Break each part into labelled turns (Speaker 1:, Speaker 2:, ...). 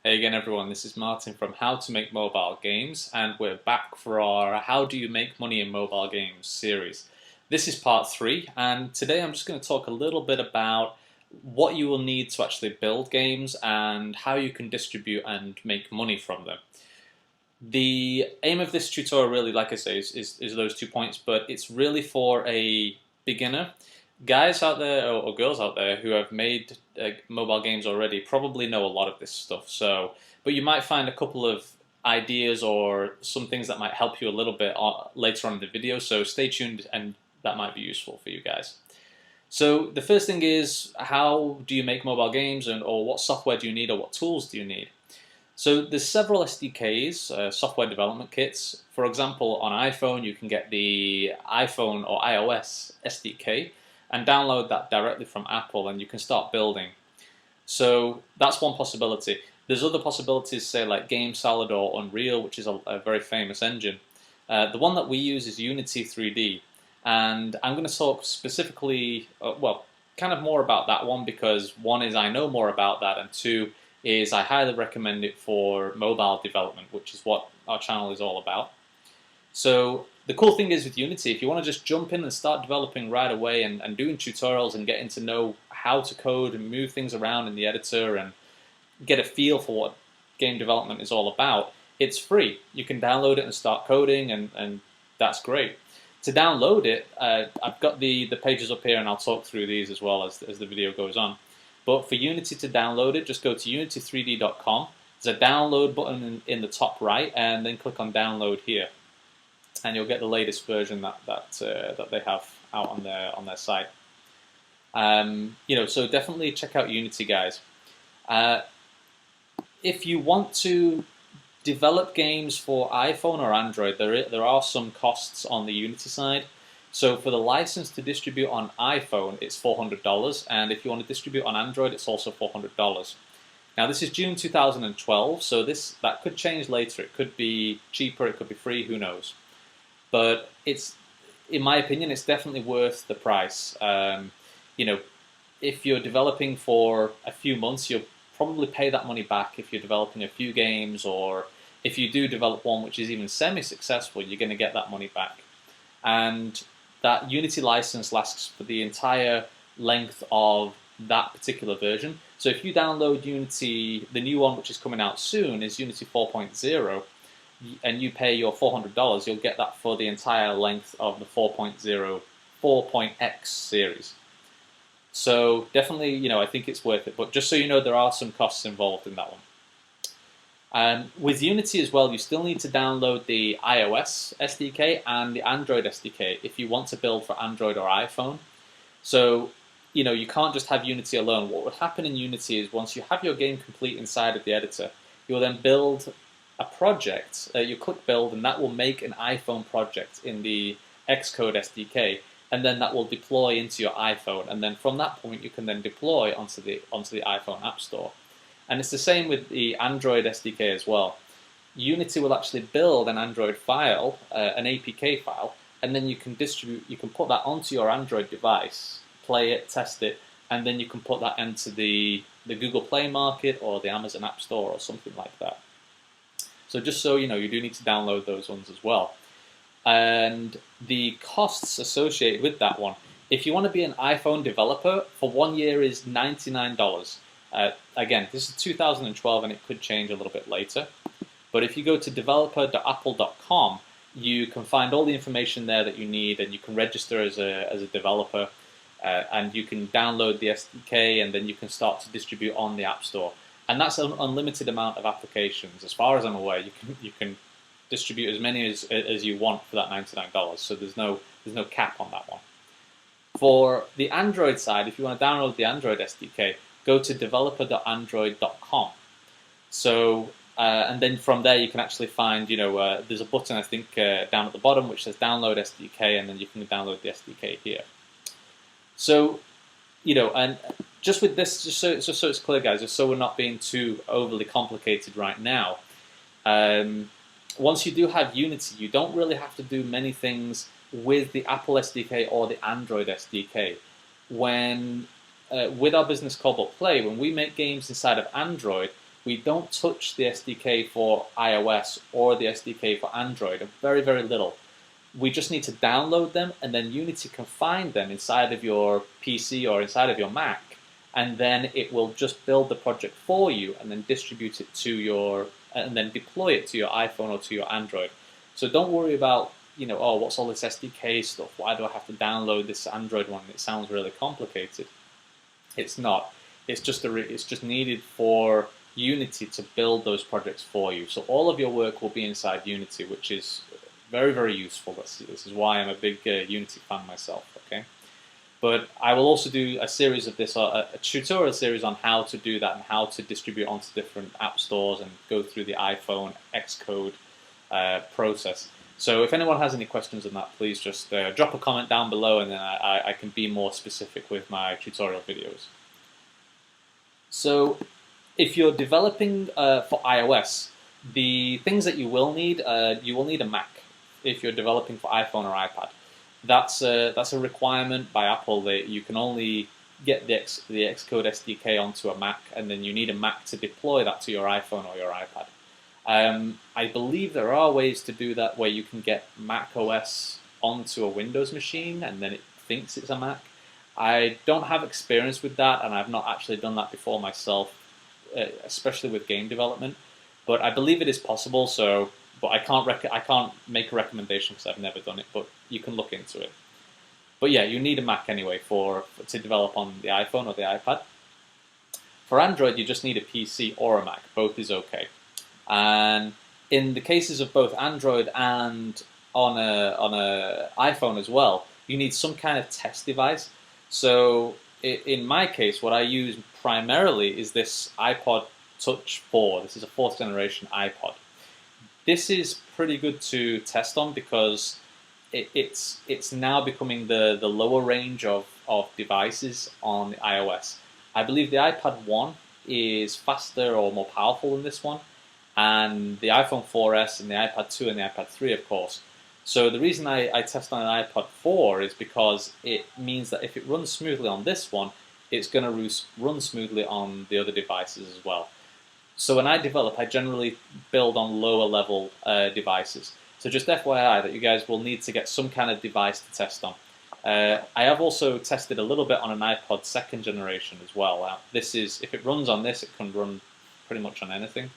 Speaker 1: Hey again everyone, this is Martin from How to Make Mobile Games, and we're back for our How Do You Make Money in Mobile Games series. This is part 3, and today I'm just going to talk a little bit about what you will need to actually build games and how you can distribute and make money from them. The aim of this tutorial really, like I say, is those 2 points, but it's really for a beginner. Guys out there or girls out there who have made mobile games already probably know a lot of this stuff. But you might find a couple of ideas or some things that might help you a little bit later on in the video. So stay tuned, and that might be useful for you guys. So the first thing is, how do you make mobile games, or what software do you need, or what tools do you need? So there's several SDKs, software development kits. For example, on iPhone, you can get the iPhone or iOS SDK and download that directly from Apple, and you can start building. So that's one possibility. There's other possibilities, say like GameSolid or Unreal, which is a very famous engine. The one that we use is Unity 3D, and I'm going to talk specifically, kind of more about that one, because one is I know more about that, and two is I highly recommend it for mobile development, which is what our channel is all about. So the cool thing is with Unity, if you want to just jump in and start developing right away and doing tutorials and getting to know how to code and move things around in the editor and get a feel for what game development is all about, it's free. You can download it and start coding, and that's great. To download it, I've got the pages up here, and I'll talk through these as well as the video goes on. But for Unity to download it, just go to unity3d.com. There's a download button in the top right, and then click on download here, and you'll get the latest version that they have out on their site. So definitely check out Unity, guys. If you want to develop games for iPhone or Android, there are some costs on the Unity side. So for the license to distribute on iPhone, it's $400, and if you want to distribute on Android, it's also $400. Now this is June 2012, so that could change later. It could be cheaper, it could be free, who knows? But in my opinion, it's definitely worth the price. If you're developing for a few months, you'll probably pay that money back if you're developing a few games, or if you do develop one which is even semi-successful, you're going to get that money back. And that Unity license lasts for the entire length of that particular version. So if you download Unity, the new one which is coming out soon is Unity 4.0, and you pay your $400, you'll get that for the entire length of the 4.0, 4.x series. So definitely, I think it's worth it. But just so you know, there are some costs involved in that one. With Unity as well, you still need to download the iOS SDK and the Android SDK if you want to build for Android or iPhone. So, you can't just have Unity alone. What would happen in Unity is once you have your game complete inside of the editor, you'll then build a project. You click build, and that will make an iPhone project in the Xcode SDK, and then that will deploy into your iPhone. And then from that point, you can then deploy onto the iPhone App Store. And it's the same with the Android SDK as well. Unity will actually build an Android file, an APK file, and then you can put that onto your Android device, play it, test it, and then you can put that into the Google Play Market or the Amazon App Store or something like that. So just so you know, you do need to download those ones as well. And the costs associated with that one, if you want to be an iPhone developer, for 1 year is $99. Again, this is 2012, and it could change a little bit later. But if you go to developer.apple.com, you can find all the information there that you need, and you can register as a developer, and you can download the SDK, and then you can start to distribute on the App Store. And that's an unlimited amount of applications. As far as I'm aware, you can distribute as many as you want for that $99. So there's no cap on that one. For the Android side, if you want to download the Android SDK, go to developer.android.com. So and then from there you can actually find, there's a button I think down at the bottom which says download SDK, and then you can download the SDK here. So and just with this, just so it's clear, guys, just so we're not being too overly complicated right now. Once you do have Unity, you don't really have to do many things with the Apple SDK or the Android SDK. With our business Cobalt Play, when we make games inside of Android, We don't touch the SDK for iOS or the SDK for Android, very, very little. We just need to download them, and then Unity can find them inside of your PC or inside of your Mac, and then it will just build the project for you and then distribute it to your, and then deploy it to your iPhone or to your Android. So don't worry about, oh, what's all this SDK stuff? Why do I have to download this Android one? It sounds really complicated. It's not. It's just needed for Unity to build those projects for you. So all of your work will be inside Unity, which is very, very useful. This is why I'm a big Unity fan myself. Okay. But I will also do a series of this, a tutorial series on how to do that and how to distribute onto different app stores and go through the iPhone Xcode process. So if anyone has any questions on that, please just drop a comment down below, and then I can be more specific with my tutorial videos. So if you're developing for iOS, the things that you will need a Mac if you're developing for iPhone or iPad. That's a requirement by Apple that you can only get the Xcode SDK onto a Mac, and then you need a Mac to deploy that to your iPhone or your iPad. I believe there are ways to do that where you can get Mac OS onto a Windows machine and then it thinks it's a Mac. I don't have experience with that, and I've not actually done that before myself, especially with game development. But I believe it is possible. So, but I can't make a recommendation because I've never done it. But you can look into it. But yeah, you need a Mac anyway to develop on the iPhone or the iPad. For Android, you just need a PC or a Mac. Both is okay. And in the cases of both Android and on a iPhone as well, you need some kind of test device. So in my case, what I use primarily is this iPod Touch 4. This is a 4th generation iPod. This is pretty good to test on because it's now becoming the lower range of devices on iOS. I believe the iPad 1 is faster or more powerful than this one, and the iPhone 4S and the iPad 2 and the iPad 3, of course. So the reason I test on an iPod 4 is because it means that if it runs smoothly on this one, it's going to run smoothly on the other devices as well. So when I develop, I generally build on lower level devices. So just FYI that you guys will need to get some kind of device to test on. I have also tested a little bit on an iPod 2nd generation as well. This is, if it runs on this, it can run pretty much on anything.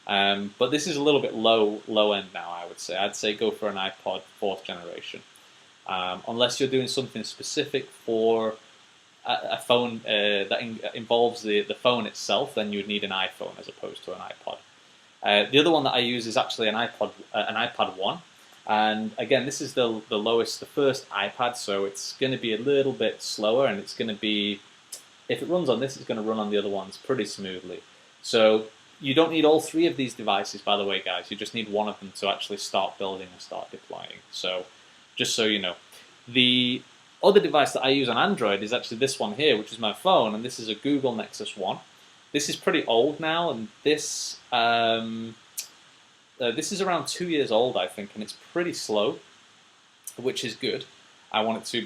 Speaker 1: But this is a little bit low end now, I would say. I'd say go for an iPod 4th generation. Unless you're doing something specific for a phone that involves the phone itself, then you would need an iPhone as opposed to an iPod. The other one that I use is actually an iPad 1. And again, this is the lowest, the first iPad, so it's going to be a little bit slower, and it's going to be, if it runs on this, it's going to run on the other ones pretty smoothly. So you don't need all three of these devices, by the way, guys. You just need one of them to actually start building and start deploying. So just so you know. The other device that I use on Android is actually this one here, which is my phone, and this is a Google Nexus 1. This is pretty old now, and this is around 2 years old, I think, and it's pretty slow, which is good. I want it to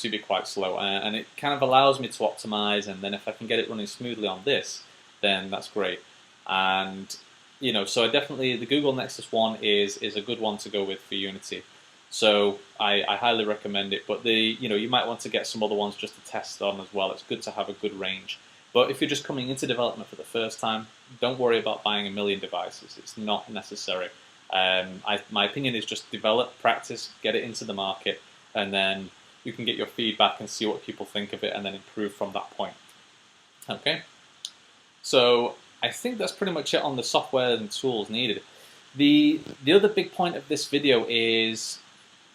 Speaker 1: be quite slow, and it kind of allows me to optimize. And then if I can get it running smoothly on this, then that's great. And so definitely the Google Nexus 1 is a good one to go with for Unity. So I highly recommend it. But you might want to get some other ones just to test on as well. It's good to have a good range. But if you're just coming into development for the first time, don't worry about buying a million devices. It's not necessary. My opinion is just develop, practice, get it into the market, and then you can get your feedback and see what people think of it, and then improve from that point. Okay? So I think that's pretty much it on the software and tools needed. The other big point of this video is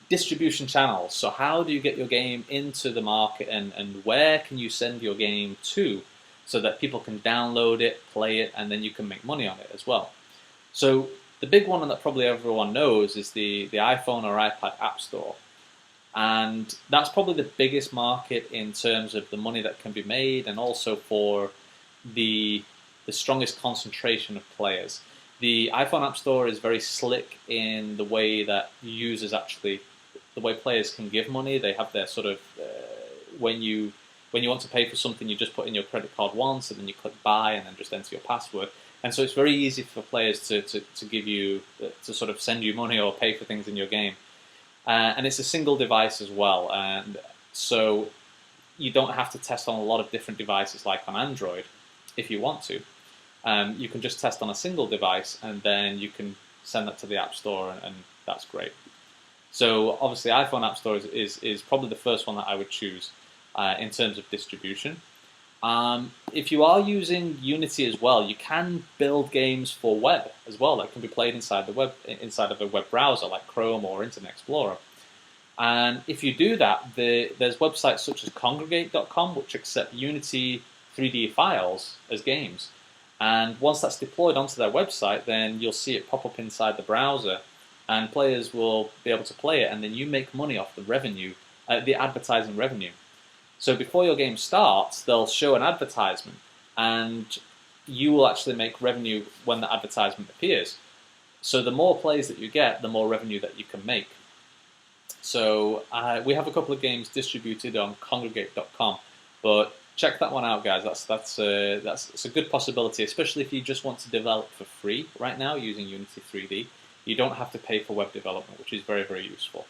Speaker 1: distribution channels. So how do you get your game into the market, and where can you send your game to so that people can download it, play it, and then you can make money on it as well? So the big one that probably everyone knows is the iPhone or iPad App Store. And that's probably the biggest market in terms of the money that can be made, and also for the strongest concentration of players. The iPhone App Store is very slick in the way that users the way players can give money. They have their sort of, when you want to pay for something, you just put in your credit card once, and then you click buy, and then just enter your password. And so it's very easy for players to give you, to sort of send you money or pay for things in your game. And it's a single device as well, and so you don't have to test on a lot of different devices like on Android if you want to. You can just test on a single device, and then you can send that to the App Store, and that's great. So obviously iPhone App Store is probably the first one that I would choose in terms of distribution. If you are using Unity as well, you can build games for web as well that can be played inside of a web browser like Chrome or Internet Explorer. And if you do that, there's websites such as Congregate.com which accept Unity 3D files as games. And once that's deployed onto their website, then you'll see it pop up inside the browser, and players will be able to play it, and then you make money off the revenue, the advertising revenue. So before your game starts, they'll show an advertisement, and you will actually make revenue when the advertisement appears. So the more plays that you get, the more revenue that you can make. So we have a couple of games distributed on Congregate.com, but check that one out, guys. That's a good possibility, especially if you just want to develop for free right now using Unity 3D. You don't have to pay for web development, which is very, very useful.